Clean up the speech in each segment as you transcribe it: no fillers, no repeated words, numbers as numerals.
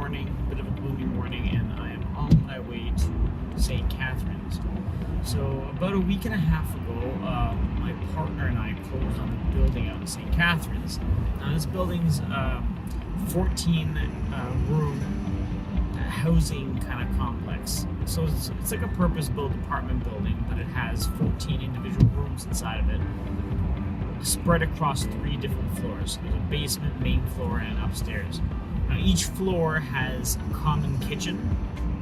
morning, a bit of a gloomy morning, and I am on my way to St. Catharines. So about a week and a half ago, my partner and I closed on a building out in St. Catharines. Now this building's 14 room housing kind of complex. So it's like a purpose-built apartment building, but it has 14 individual rooms inside of it, spread across 3 different floors. There's a basement, main floor, and upstairs. Now each floor has a common kitchen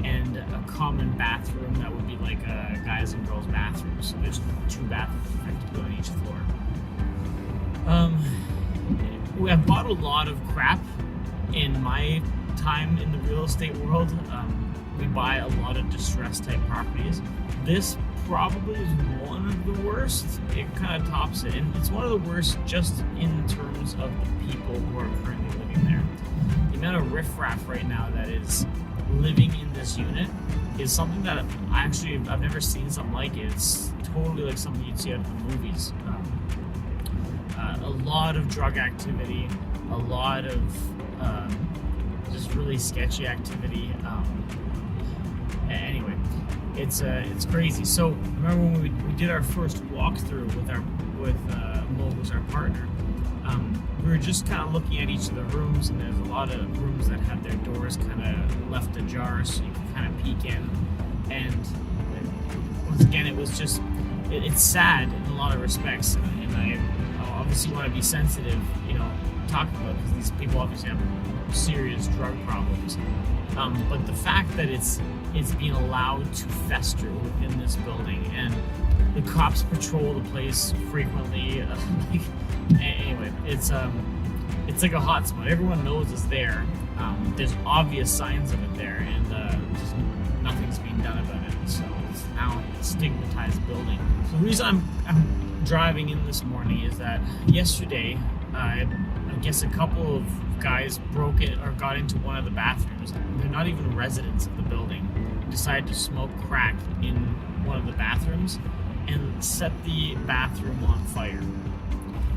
and a common bathroom that would be like a guys and girls bathroom. So there's 2 bathrooms effectively on each floor. I've bought a lot of crap in my time in the real estate world. We buy a lot of distressed type properties. This probably is one of the worst. It kind of tops it, and it's one of the worst just in terms of the people who are currently living there. The amount of riffraff right now that is living in this unit is something that I've never seen something like it. It's totally like something you'd see out of the movies. A lot of drug activity, a lot of just really sketchy activity. Anyway, it's crazy. So remember when we did our first walkthrough with Mo, who's our partner. We were just kind of looking at each of the rooms, and there's a lot of rooms that have their doors kind of left ajar, so you can kind of peek in. And once again, it was just it's sad in a lot of respects, and I obviously want to be sensitive, talking about it, because these people obviously have serious drug problems. But the fact that it's being allowed to fester within this building, and the cops patrol the place frequently. Anyway, it's like a hotspot. Everyone knows it's there. There's obvious signs of it there, and just nothing's being done about it. So it's now a stigmatized building. So the reason I'm driving in this morning is that yesterday, I guess a couple of guys broke it or got into one of the bathrooms. They're not even residents of the building. Decided to smoke crack in one of the bathrooms and set the bathroom on fire.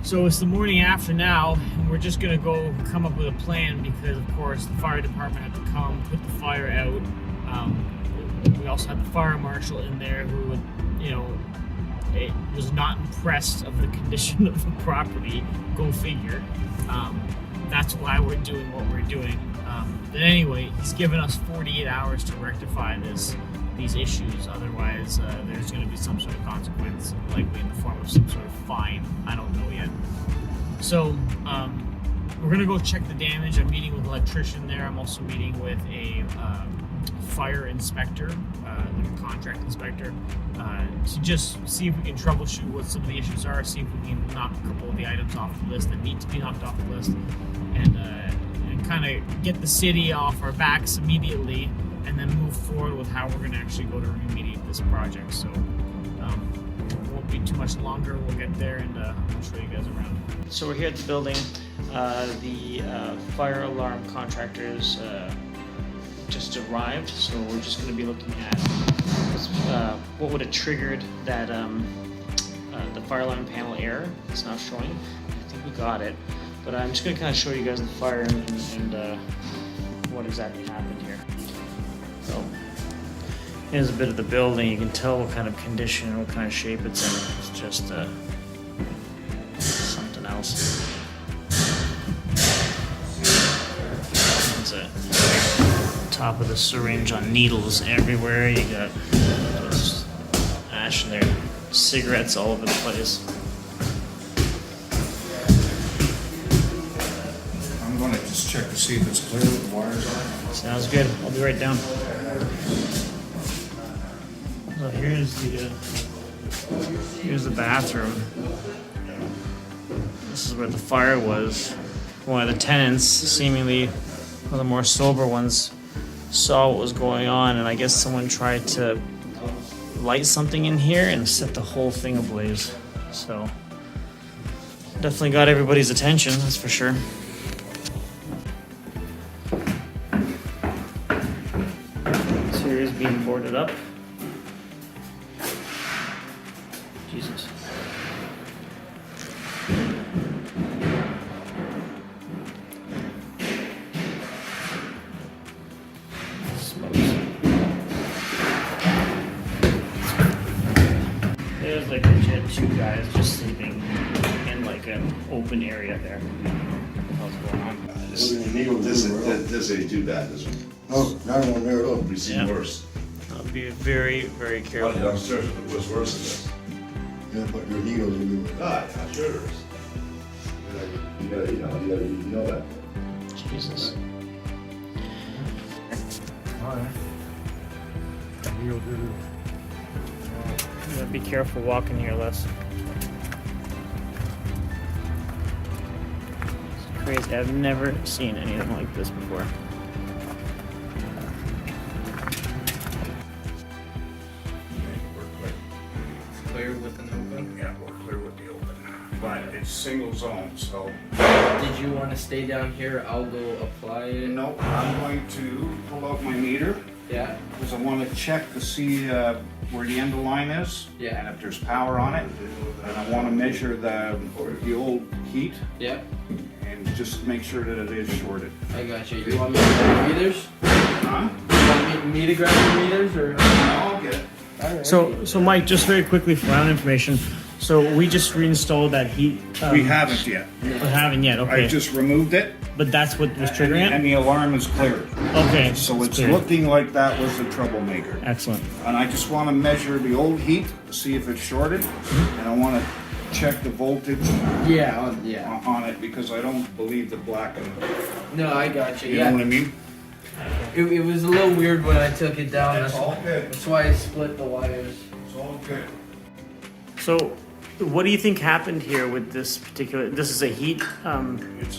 So it's the morning after now, and we're just gonna go come up with a plan, because of course the fire department had to come put the fire out. We also had the fire marshal in there who, it was not impressed of the condition of the property. Go figure. That's why we're doing what we're doing. But anyway, he's given us 48 hours to rectify these issues. Otherwise, there's going to be some sort of consequence, likely in the form of some sort of fine. I don't know yet. So we're going to go check the damage. I'm meeting with an electrician there. I'm also meeting with a fire inspector, like a contract inspector, to just see if we can troubleshoot what some of the issues are, see if we can knock a couple of the items off the list that need to be knocked off the list, and kind of get the city off our backs immediately, and then move forward with how we're going to actually go to remediate this project. So it won't be too much longer. We'll get there, and I'll show you guys around. So we're here at the building. The fire alarm contractors just arrived, so we're just going to be looking at what would have triggered that the fire alarm panel error. It's not showing. I think we got it, but I'm just going to kind of show you guys the fire and what exactly happened here. So here's a bit of the building. You can tell what kind of condition and what kind of shape it's in. It's just something else. It's a top of the syringe on needles everywhere. You got just ash in there, cigarettes all over the place. I'm going to just check to see if it's clear what the wires are. Sounds good. I'll be right down. So here's the bathroom. This is where the fire was. One of the tenants, seemingly one of the more sober ones, saw what was going on, and I guess someone tried to light something in here and set the whole thing ablaze. So definitely got everybody's attention, that's for sure. So here's being boarded up. Jesus. there's like legit 2 guys just sleeping in like an open area there. What's going on? This ain't too bad, this one. No, not one there at all. We've seen Yeah. worse. I'll be very, very One careful. downstairs was worse than this. Yeah, but there are needles in there. Ah, yeah, sure there is. You know that. Jesus. You gotta be careful walking here, Les. It's crazy. I've never seen anything like this before. Clear with an open. Yeah, we're clear with the open, but it's single zone, so. Did you want to stay down here? I'll go apply it. No, I'm going to pull out my meter, Yeah. because I want to check to see where the end of line is. Yeah. And if there's power on it, and I want to measure the old heat, Yeah. and just make sure that it is shorted. I got you. You want me to grab the meters? Huh? You want me to grab the meters or? No, I'll get it. Alright. So Mike, just very quickly for my own information, so we just reinstalled that heat. We haven't yet. We haven't yet. I Okay, just removed it, but that's what was triggering and it. the alarm is cleared. Okay, So it's clear. looking like that was the troublemaker. Excellent. And I just want to measure the old heat to see if it's shorted, and I want to check the voltage Yeah. Yeah. on it because I don't believe the black and, No, I got you. you know what I Yeah. mean? It was a little weird when I took it down. It's all good. That's why I split the wires. It's all good. So, what do you think happened here with this particular? This is a heat. It's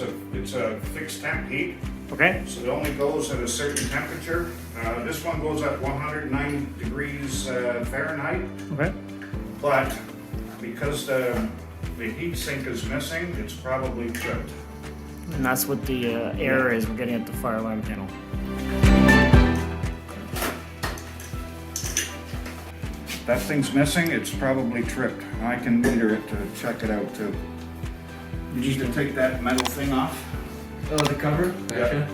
a fixed temp heat, Okay. so it only goes at a certain temperature. This one goes at 109 degrees Fahrenheit, Okay. but because the heat sink is missing, it's probably tripped. And that's what the error is we're getting at the fire alarm panel. That thing's missing, it's probably tripped. I can meter it to check it out too. You need to take that metal thing off. Oh, the cover? Yeah. Gotcha.